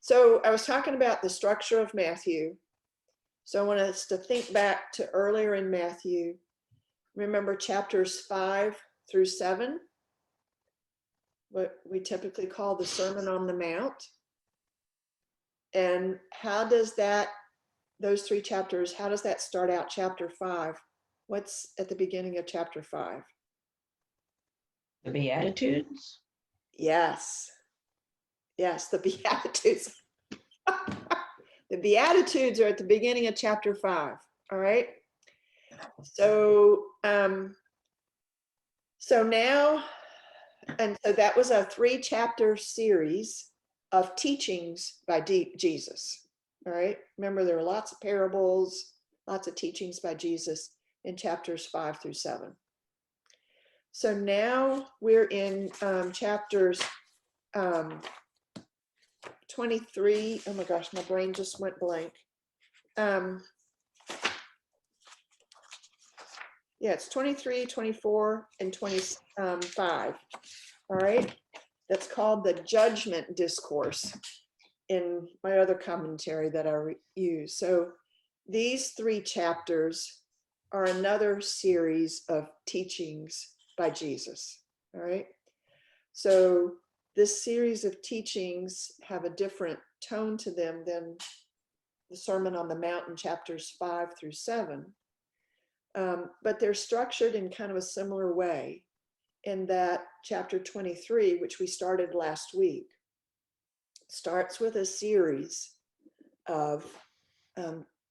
So I was talking about the structure of Matthew. So I want us to think back to earlier in Matthew. Remember chapters 5 through 7, what we typically call the Sermon on the Mount. And how does that, those 3 chapters, how does that start out chapter 5? What's at the beginning of chapter 5? The Beatitudes? Yes. Yes, the Beatitudes. The Beatitudes are at the beginning of chapter 5. All right. So, so now, and so that was a 3-chapter series of teachings by Jesus. All right. Remember, there were lots of parables, lots of teachings by Jesus in chapters 5 through 7. So now we're in chapters 23. Oh my gosh, my brain just went blank. Yeah, it's 23, 24, and 25. All right. That's called the judgment discourse in my other commentary that I use. So these 3 chapters are another series of teachings by Jesus. All right. So this series of teachings have a different tone to them than the Sermon on the Mount in chapters 5 through 7. But they're structured in kind of a similar way, in that chapter 23, which we started last week, starts with a series of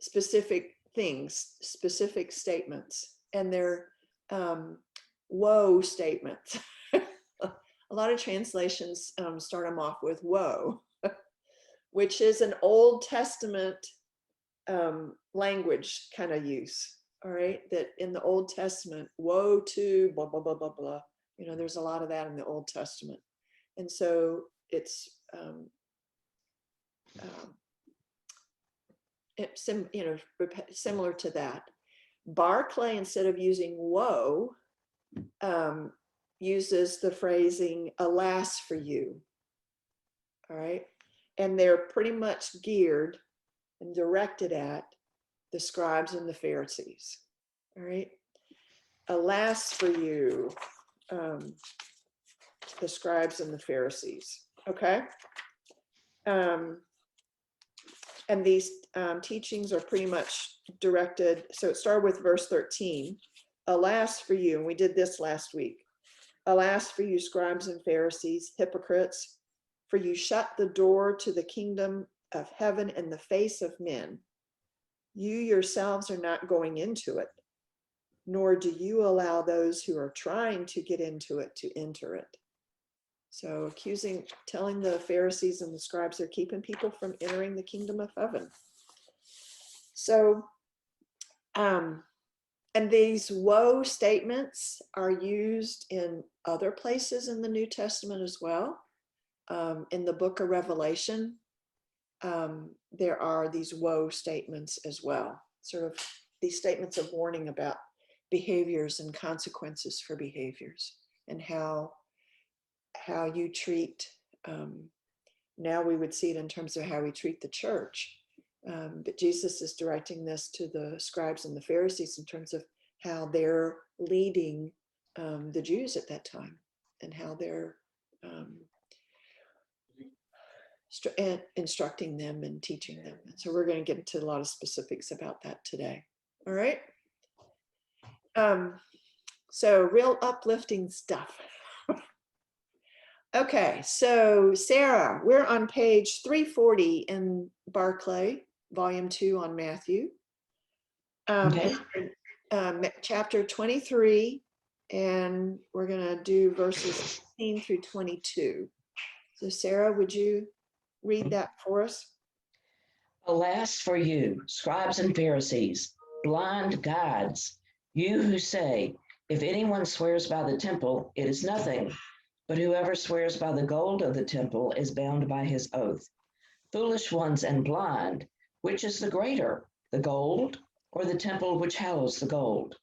specific things, specific statements, and they're woe statements. A lot of translations start them off with woe, which is an Old Testament language kind of use. All right, that in the Old Testament, woe to blah, blah, blah, blah, blah. You know, there's a lot of that in the Old Testament. And so it's, similar to that. Barclay, instead of using woe, uses the phrasing, alas for you. All right. And they're pretty much geared and directed at the scribes and the Pharisees. All right. Alas for you, the scribes and the Pharisees. Okay. And these teachings are pretty much directed. So it started with verse 13. Alas for you, and we did this last week. Alas for you, scribes and Pharisees, hypocrites, for you shut the door to the kingdom of heaven in the face of men. You yourselves are not going into it, nor do you allow those who are trying to get into it to enter it. So telling the Pharisees and the scribes they're keeping people from entering the kingdom of heaven. So, and these woe statements are used in other places in the New Testament as well. In the book of Revelation, there are these woe statements as well, sort of these statements of warning about behaviors and consequences for behaviors, and how you treat, now we would see it in terms of how we treat the church. But Jesus is directing this to the scribes and the Pharisees in terms of how they're leading the Jews at that time, and how they're instructing them and teaching them. And so we're going to get into a lot of specifics about that today. All right. So real uplifting stuff. Okay, so Sarah, we're on page 340 in Barclay, volume 2 on Matthew. Okay. Chapter 23, and we're going to do verses 16 through 22. So Sarah, would you read that for us? Alas for you, scribes and Pharisees, blind guides, you who say, if anyone swears by the temple, it is nothing. But whoever swears by the gold of the temple is bound by his oath. Foolish ones and blind, which is the greater, the gold or the temple which hallows the gold?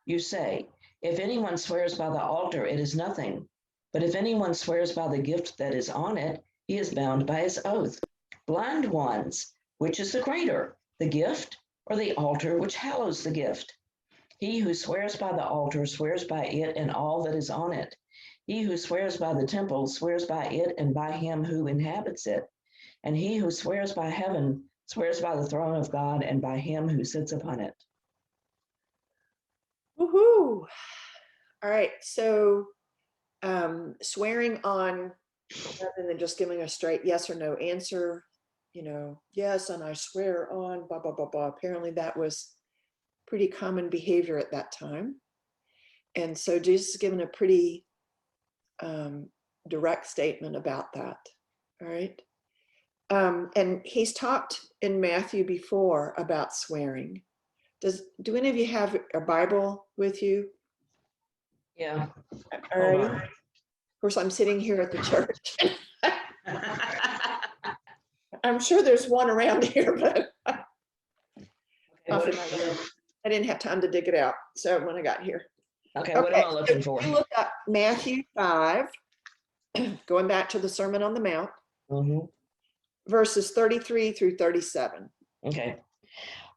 You say, if anyone swears by the altar, it is nothing. But if anyone swears by the gift that is on it, he is bound by his oath. Blind ones, which is the greater, the gift or the altar which hallows the gift? He who swears by the altar swears by it and all that is on it. He who swears by the temple swears by it and by him who inhabits it. And he who swears by heaven swears by the throne of God and by him who sits upon it. Woohoo! All right, so swearing on, rather than just giving a straight yes or no answer, yes, and I swear on blah, blah, blah, blah. Apparently that was pretty common behavior at that time. And so Jesus is giving a pretty direct statement about that. All right. And he's talked in Matthew before about swearing. Do any of you have a Bible with you? Yeah. All right. Of course, I'm sitting here at the church. I'm sure there's one around here, but I didn't have time to dig it out. So when I got here. Okay, what am I looking for? We looked up Matthew 5, going back to the Sermon on the Mount, verses 33 through 37. Okay.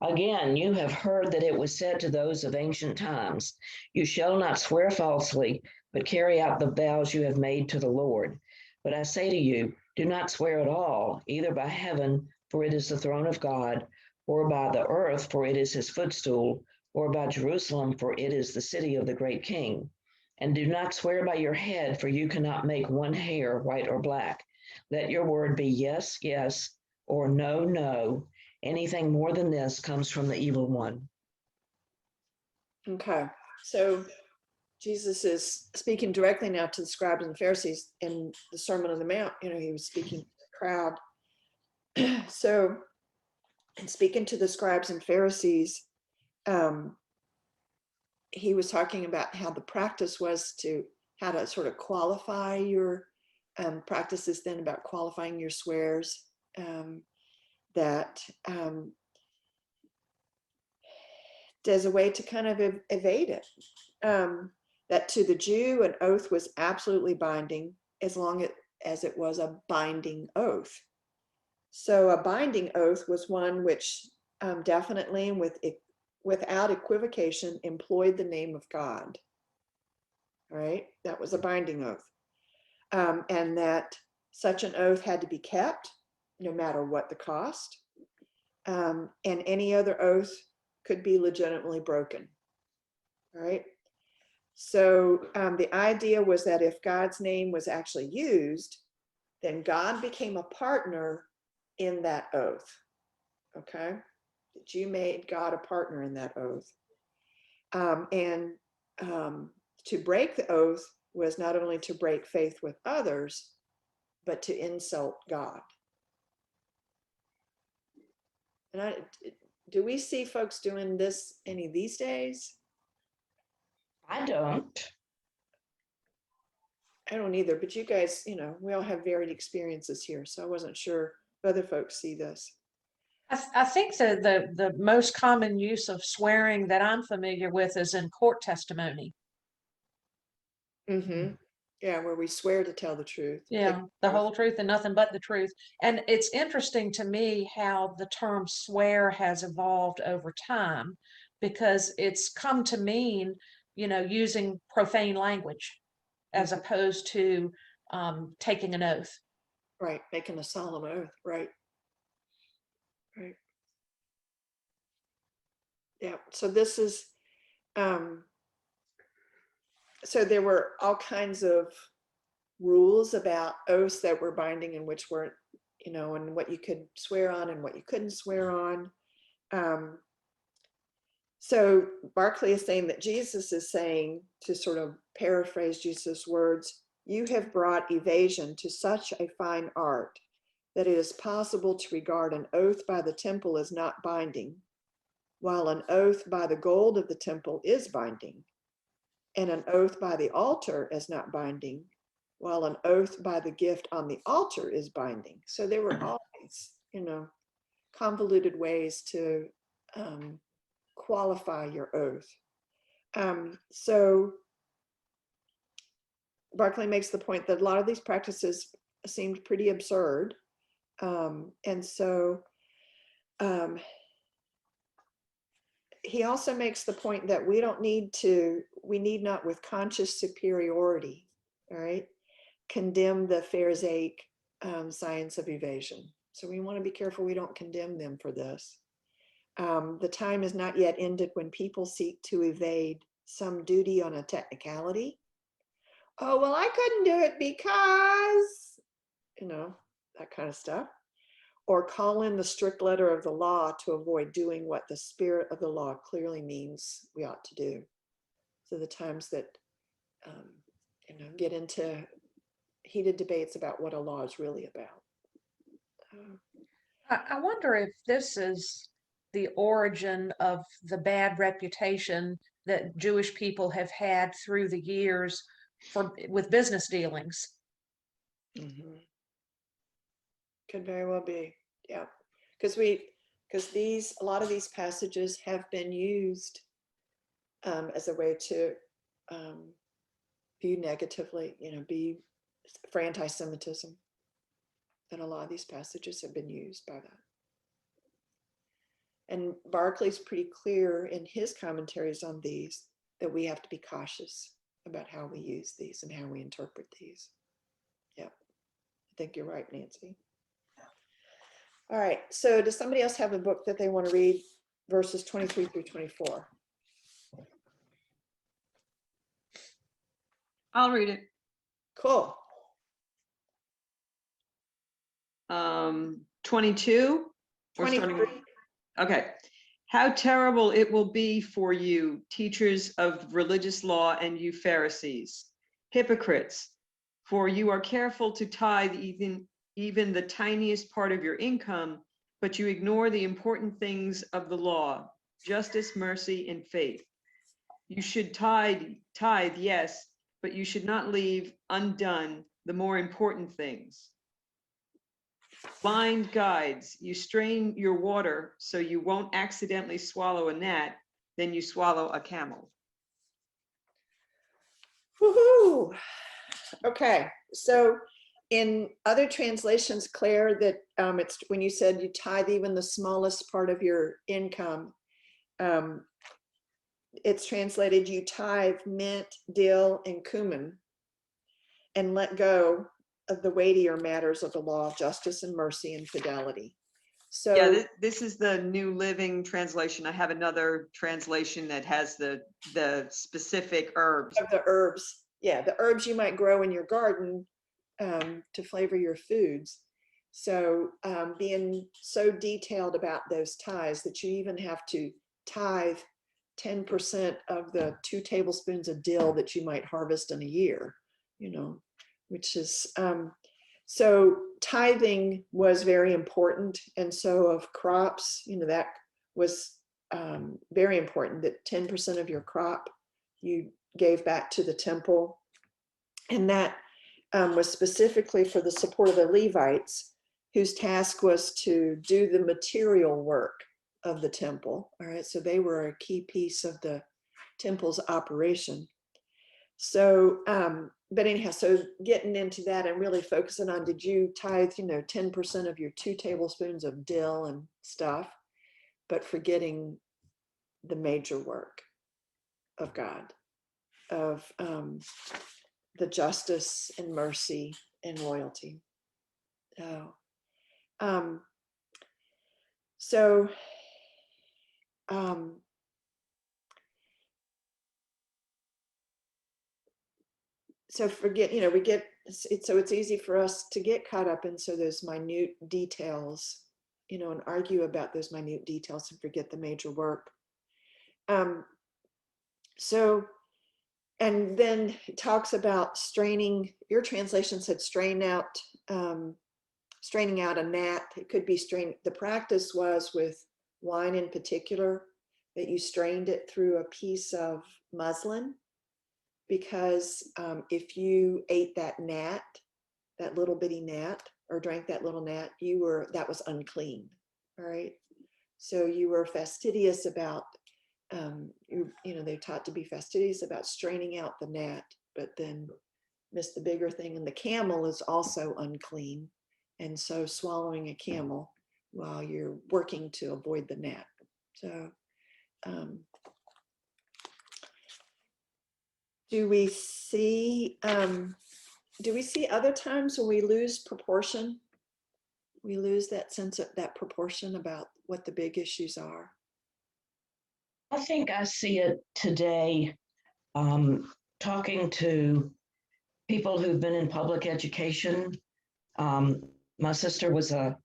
Again, you have heard that it was said to those of ancient times, you shall not swear falsely, but carry out the vows you have made to the Lord. But I say to you, do not swear at all, either by heaven, for it is the throne of God, or by the earth, for it is his footstool, or by Jerusalem, for it is the city of the great king. And do not swear by your head, for you cannot make one hair white or black. Let your word be yes, yes, or no, no. Anything more than this comes from the evil one. Okay, so Jesus is speaking directly now to the scribes and Pharisees in the Sermon on the Mount. He was speaking to the crowd. So, in speaking to the scribes and Pharisees, he was talking about how the practice was how to sort of qualify your practices, then about qualifying your swears, that there's a way to kind of evade it. That to the Jew, an oath was absolutely binding as long as it was a binding oath. So a binding oath was one which definitely and without equivocation employed the name of God. All right, that was a binding oath. And that such an oath had to be kept no matter what the cost. And any other oath could be legitimately broken. All right. So the idea was that if God's name was actually used, then God became a partner in that oath. Okay. That you made God a partner in that oath. And to break the oath was not only to break faith with others, but to insult God. And do we see folks doing this any these days? I don't. I don't either, but you guys, we all have varied experiences here. So I wasn't sure if other folks see this. I think the most common use of swearing that I'm familiar with is in court testimony. Mm-hmm. Yeah, where we swear to tell the truth. Yeah, the whole truth and nothing but the truth. And it's interesting to me how the term swear has evolved over time, because it's come to mean, using profane language as opposed to taking an oath. Right, making a solemn oath, right. Right. Yeah, so this is, so there were all kinds of rules about oaths that were binding and which weren't, and what you could swear on and what you couldn't swear on. So Barclay is saying that Jesus is saying, to sort of paraphrase Jesus' words, you have brought evasion to such a fine art that it is possible to regard an oath by the temple as not binding, while an oath by the gold of the temple is binding, and an oath by the altar as not binding, while an oath by the gift on the altar is binding. So there were all these, convoluted ways to qualify your oath. So Barclay makes the point that a lot of these practices seemed pretty absurd, And so he also makes the point that we need not with conscious superiority, all right, condemn the Pharisaic science of evasion. So we want to be careful we don't condemn them for this. The time is not yet ended when people seek to evade some duty on a technicality. Oh, well, I couldn't do it because, that kind of stuff. Or call in the strict letter of the law to avoid doing what the spirit of the law clearly means we ought to do. So the times that, get into heated debates about what a law is really about. I wonder if this is the origin of the bad reputation that Jewish people have had through the years with business dealings. Mm-hmm. Could very well be, yeah, because a lot of these passages have been used as a way to view negatively, be for anti-Semitism. And a lot of these passages have been used by that. And Barclay's pretty clear in his commentaries on these that we have to be cautious about how we use these and how we interpret these. Yeah, I think you're right, Nancy. All right, so does somebody else have a book that they want to read, verses 23 through 24? I'll read it. Cool. 22. We're starting 23. Okay. How terrible it will be for you, teachers of religious law, and you Pharisees, hypocrites, for you are careful to tithe even the tiniest part of your income, but you ignore the important things of the law, justice, mercy, and faith. You should tithe, yes, but you should not leave undone the more important things. Blind guides, you strain your water so you won't accidentally swallow a gnat, then you swallow a camel. Woohoo! Okay, so in other translations, Claire, that it's when you said you tithe even the smallest part of your income, it's translated you tithe mint, dill, and cumin, and let go of the weightier matters of the law of justice and mercy and fidelity. So yeah, this is the New Living Translation. I have another translation that has the specific herbs. Of the herbs, yeah, the herbs you might grow in your garden to flavor your foods. So being so detailed about those tithes that you even have to tithe 10% of the 2 tablespoons of dill that you might harvest in a year, which is, so tithing was very important. And so of crops, that was very important, that 10% of your crop you gave back to the temple. And that was specifically for the support of the Levites, whose task was to do the material work of the temple. All right, so they were a key piece of the temple's operation. So, but anyhow, so getting into that and really focusing on, did you tithe, 10% of your 2 tablespoons of dill and stuff, but forgetting the major work of God, of the justice and mercy and loyalty. So forget, we get it, so it's easy for us to get caught up in those minute details, and argue about those minute details and forget the major work. So, and then it talks about straining, your translation said straining out a gnat. It could be the practice was with wine in particular, that you strained it through a piece of muslin, because if you ate that gnat, that little bitty gnat, or drank that little gnat, that was unclean. All right. So you were fastidious about, they're taught to be fastidious about straining out the gnat, but then missed the bigger thing. And the camel is also unclean. and so swallowing a camel while you're working to avoid the gnat. So do we see other times when we lose proportion? We lose that sense of that proportion about what the big issues are. I think I see it today, talking to people who've been in public education. My sister was a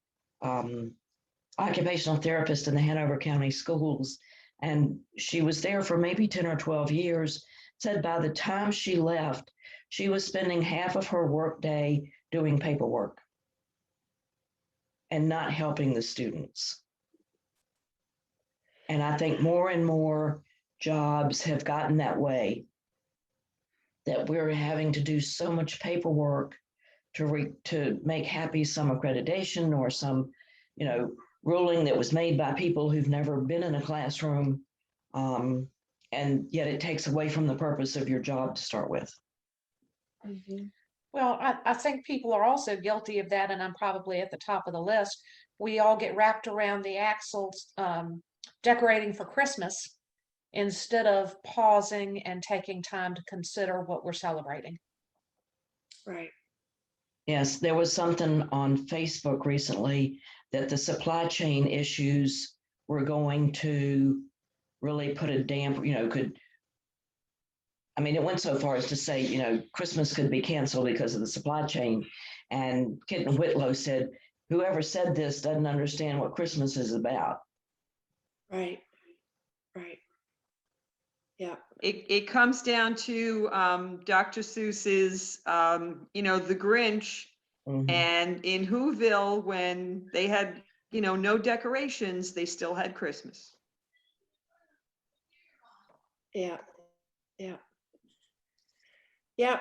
occupational therapist in the Hanover County Schools, and she was there for maybe 10 or 12 years. Said by the time she left, she was spending half of her workday doing paperwork and not helping the students. And I think more and more jobs have gotten that way, that we're having to do so much paperwork to make happy some accreditation or some, ruling that was made by people who've never been in a classroom. And yet it takes away from the purpose of your job to start with. Well, I think people are also guilty of that, and I'm probably at the top of the list. We all get wrapped around the axles decorating for Christmas instead of pausing and taking time to consider what we're celebrating. Right. Yes, there was something on Facebook recently that the supply chain issues were going to really put a damp, it went so far as to say, Christmas could be canceled because of the supply chain. And Kitten Whitlow said, whoever said this doesn't understand what Christmas is about. Right. Right. Yeah. It comes down to Dr. Seuss's, The Grinch. Mhm. And in Whoville, when they had, no decorations, they still had Christmas. Yeah. Yeah. Yeah.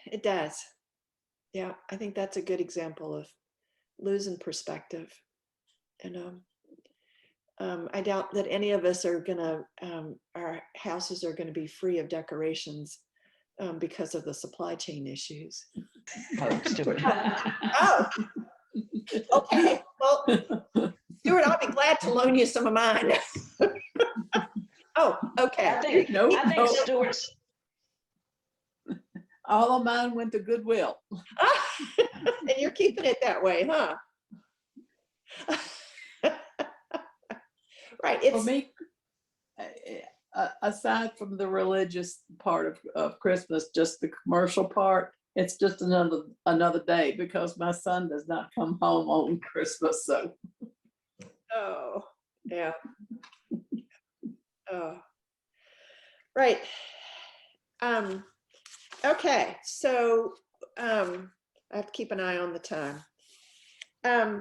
It does. Yeah. I think that's a good example of losing perspective. And I doubt that any of us are gonna, our houses are gonna be free of decorations because of the supply chain issues. Oh, Stuart. Oh, okay. Well, Stuart, I'll be glad to loan you some of mine. Oh, okay. I think No. Stuart's, All of mine went to Goodwill. And you're keeping it that way, huh? Right. For me, aside from the religious part of Christmas, just the commercial part, it's just another day because my son does not come home on Christmas. So, Oh, yeah. Oh, right. Okay, so I have to keep an eye on the time.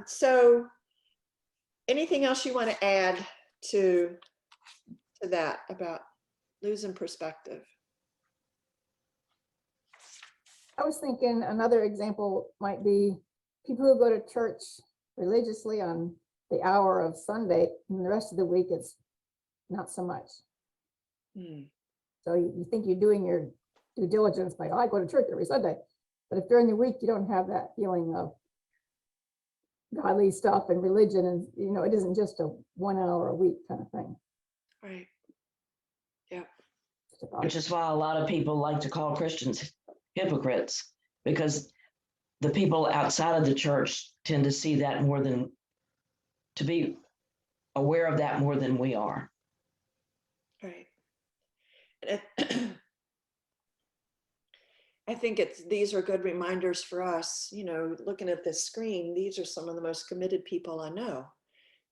So anything else you want to add to that about losing perspective? I was thinking another example might be people who go to church religiously on the hour of Sunday, and the rest of the week it's not so much. So you think you're doing your due diligence by, I go to church every Sunday. But if during the week you don't have that feeling of godly stuff and religion, and it isn't just a 1 hour a week kind of thing. Right. Yeah. which is why a lot of people like to call Christians hypocrites, because the people outside of the church tend to see that to be aware of that more than we are. Right. I think these are good reminders for us, looking at this screen, these are some of the most committed people I know,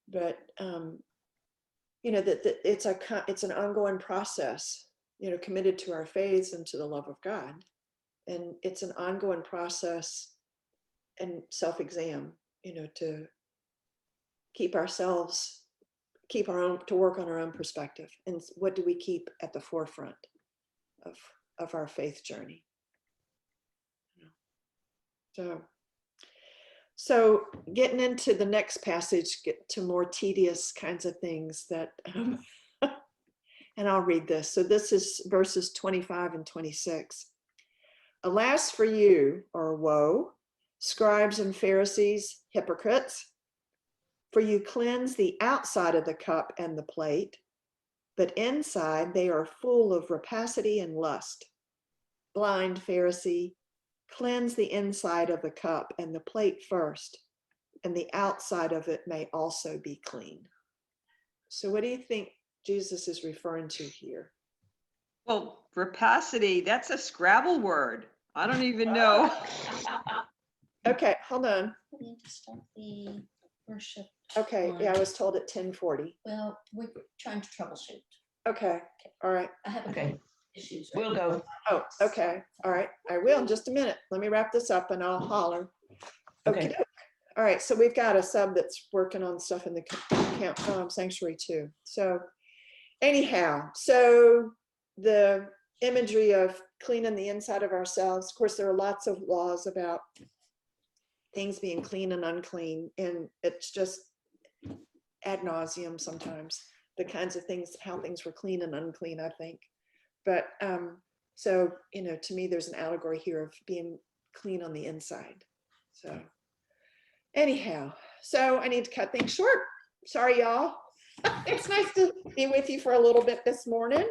but that it's an ongoing process, committed to our faith and to the love of God. And it's an ongoing process and self-exam, to to work on our own perspective. And what do we keep at the forefront of our faith journey? So getting into the next passage, get to more tedious kinds of things that, and I'll read this. So this is verses 25 and 26. Alas for you, or woe, Scribes and Pharisees, hypocrites, for you cleanse the outside of the cup and the plate, but inside they are full of rapacity and lust. Blind Pharisee, cleanse the inside of the cup and the plate first, and the outside of it may also be clean. So what do you think Jesus is referring to here? Well, rapacity, that's a Scrabble word. I don't even know. Okay, hold on. We need to start the worship. Okay, yeah, I was told at 10:40. Well, we're trying to troubleshoot. Okay, all right. I have a Okay. couple issues. right We'll now. go. Oh, okay, all right. I will in just a minute. Let me wrap this up and I'll holler. Okay. Okay. All right, so we've got a sub that's working on stuff in the camp sanctuary too. So anyhow, so the imagery of cleaning the inside of ourselves, of course, there are lots of laws about things being clean and unclean, and it's just ad nauseum sometimes, the kinds of things, how things were clean and unclean, I think. But so, you know, to me, there's an allegory here of being clean on the inside. So anyhow, so I need to cut things short. Sorry, y'all. It's nice to be with you for a little bit this morning.